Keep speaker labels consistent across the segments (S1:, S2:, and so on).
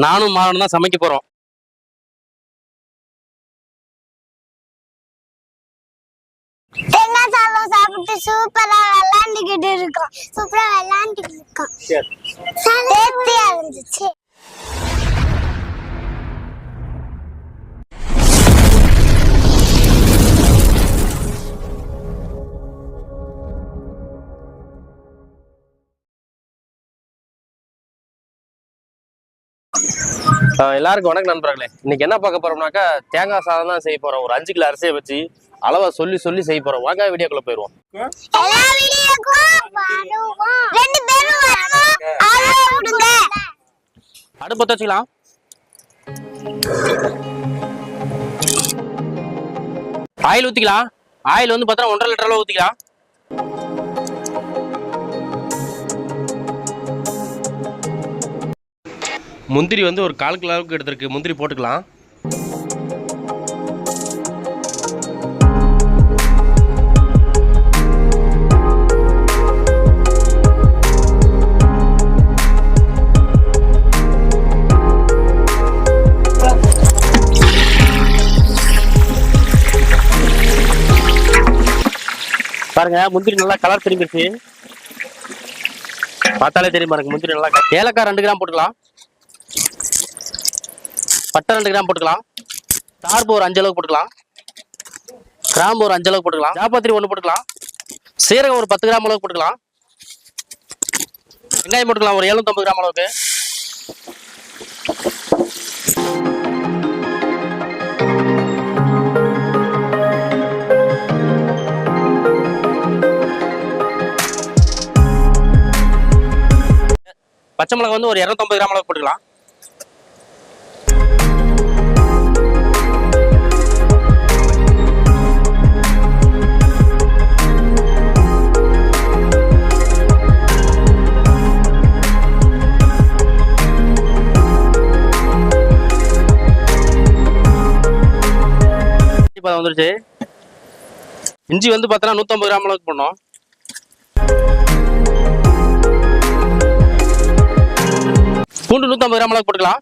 S1: நானும் மாறனும் தான் சமைக்க போறோம்.
S2: தேங்காய் சாதம் சாப்பிட்டு சூப்பரா விளையாண்டுக்கிட்டு இருக்கோம். டேஸ்டியா இருந்துச்சு.
S1: எல்லாருக்கும் வணக்கம் நண்பர்களே. இன்னைக்கு என்ன பார்க்க போறோம்னாக்கா தேங்காய் சாதம் தான் செய்ய போறோம். ஒரு 5 கிலோ அரிசியை வச்சு அளவா சொல்லி செய்ய போறோம். வாங்க வீடியோக்குள்ள போயிருவோம். அடுப்பு வச்சுக்கலாம். ஆயில் ஊத்திக்கலாம். ஆயில் வந்து பார்த்தா 1.5 லிட்டர் அளவு ஊத்திக்கலாம். முந்திரி வந்து ஒரு 1/4 கிலோ அளவுக்கு எடுத்திருக்கு. முந்திரி போட்டுக்கலாம். பாருங்க முந்திரி நல்லா கலர் திரும்பிடுச்சு. பார்த்தாலே தெரியும் பாருங்க முந்திரி நல்லா. ஏலக்காய் 2 கிராம் போட்டுக்கலாம். பட்டை 2 கிராம் போட்டுக்கலாம். சார்பு ஒரு 5 அளவுக்கு போட்டுக்கலாம். கிராம்பு ஒரு 5 அளவுக்கு போட்டுக்கலாம். ஜாப்பத்திரி 1 போட்டுக்கலாம். சீரகம் ஒரு 10 கிராம் அளவுக்கு போட்டுக்கலாம். வெங்காயம் போட்டுக்கலாம் ஒரு 750 கிராம் அளவுக்கு. பச்சை மிளகாய் வந்து ஒரு 250 கிராம் அளவுக்கு போட்டுக்கலாம். வந்துருச்சு. இஞ்சி வந்து பார்த்தோன்னா 150 கிராம் அளவுக்கு போடணும். பூண்டு 150 கிராம் அளவுக்கு போட்டுக்கலாம்.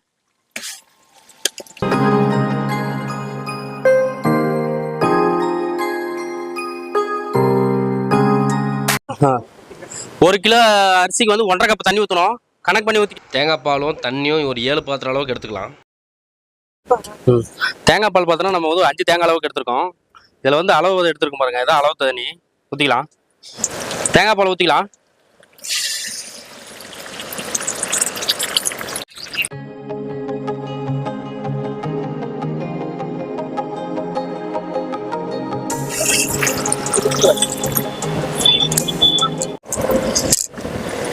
S1: ஒரு கிலோ அரிசிக்கு வந்து 1.5 கப் தண்ணி ஊற்றணும். கணக்கு பண்ணி ஊற்றி தேங்காய் பாலும் தண்ணியும் ஒரு 7 பாத்திரம் அளவுக்கு எடுத்துக்கலாம். தேங்காய் பால் பார்த்தோன்னா நம்ம வந்து 5 தேங்காய் அளவுக்கு எடுத்துருக்கோம். இதில் வந்து அளவு எடுத்துருக்கோம் பாருங்க. இதான் அளவு தண்ணி ஊற்றிக்கலாம். தேங்காய் பால் ஊற்றிக்கலாம்.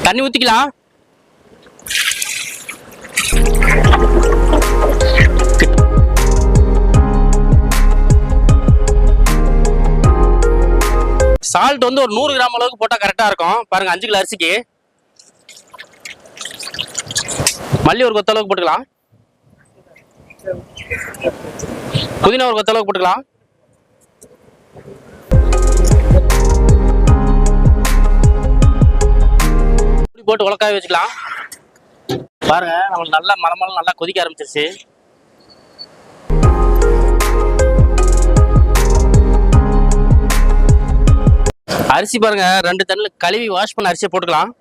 S1: தண்ணி ஊற்றிக்கலாம். சால்ட் வந்து ஒரு 100 கிராம் அளவுக்கு போட்டால் கரெக்டாக இருக்கும். பாருங்க 5 கிலோ அரிசிக்கு. மல்லி ஒரு கொத்த அளவுக்கு போட்டுக்கலாம். புதினா ஒரு கொத்த அளவுக்கு போட்டுக்கலாம். போட்டு உலக்காய வச்சுக்கலாம். பாருங்க நம்மளுக்கு நல்லா மரமெல்லாம் நல்லா கொதிக்க ஆரம்பிச்சிருச்சு. அரிசி பாருங்க 2 தண்ணில கழுவி வாஷ் பண்ண அரிசியை போட்டுக்கலாம்.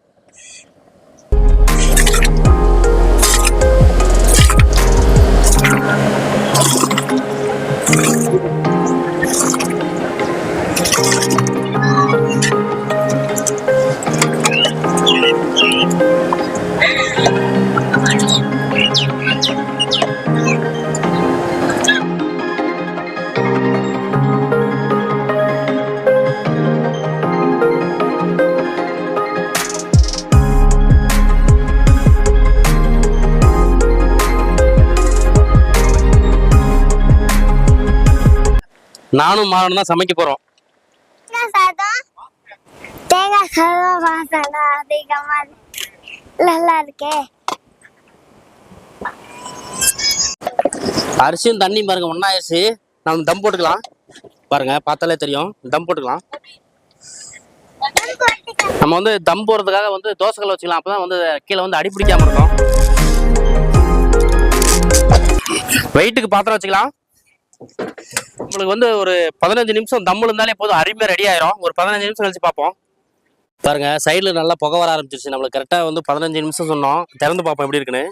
S1: நானும் மாறனும் தான் சமைக்க போறோம்.
S2: தேங்காய் சாதம் வாசனை அதிகமா நல்லா இருக்கே.
S1: அரிசியும் தண்ணியும் பாருங்க ஒன்னாயிருச்சு. நம்ம தம் போட்டுக்கலாம். பாருங்க பார்த்தாலே தெரியும். தம் போட்டுக்கலாம். நம்ம வந்து தம் போடுறதுக்காக வந்து தோசைக்கல் வச்சுக்கலாம். அப்பதான் வந்து கீழே வந்து அடி பிடிக்காம இருக்கும். வெயிட்டுக்கு பாத்திரம் வச்சுக்கலாம். உங்களுக்கு வந்து ஒரு 15 நிமிஷம் தம்முல இருந்தாலே போதும், அருமையா ரெடி ஆயிரும். ஒரு 15 நிமிஷம் கழிச்சு பார்ப்போம். பாருங்க சைடுல நல்லா புகை வர ஆரம்பிச்சிருச்சு. நம்மளுக்கு கரெக்டா வந்து 15 நிமிஷம் சொன்னோம். திறந்து பார்ப்போம் எப்படி இருக்குன்னு.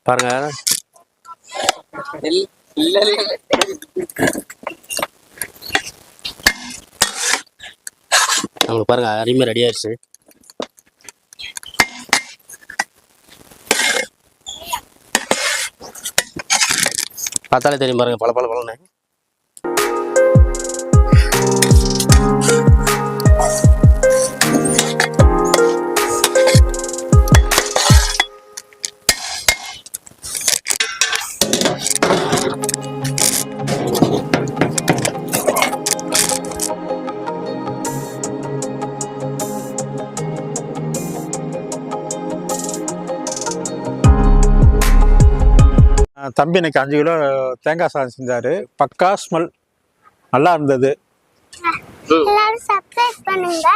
S1: பாருங்க நம்மளுக்கு பாருங்க அருமையா ரெடி ஆயிடுச்சு. பார்த்தாலே தெரியும் பாருங்க பல பல பலன்னு.
S3: தம்பி இன்னைக்கு 5 கிலோ தேங்காய் சாதம் செஞ்சாரு. பக்கா ஸ்மெல், நல்லா இருந்தது.
S2: எல்லாரும் சப்ஸ்கிரைப் பண்ணுங்க,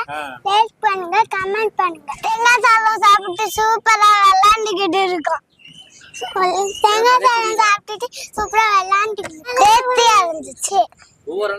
S2: லைக் பண்ணுங்க, கமெண்ட் பண்ணுங்க. தேங்காய் சாதம் சாப்பிட்டு சூப்பரா விளையாண்டுக்கிட்டு இருக்கோம். தேங்காய் சாதம் சாப்பிட்டுட்டு சூப்பரா விளையாண்டுக்கிட்டு டேஸ்டியா இருந்துச்சு.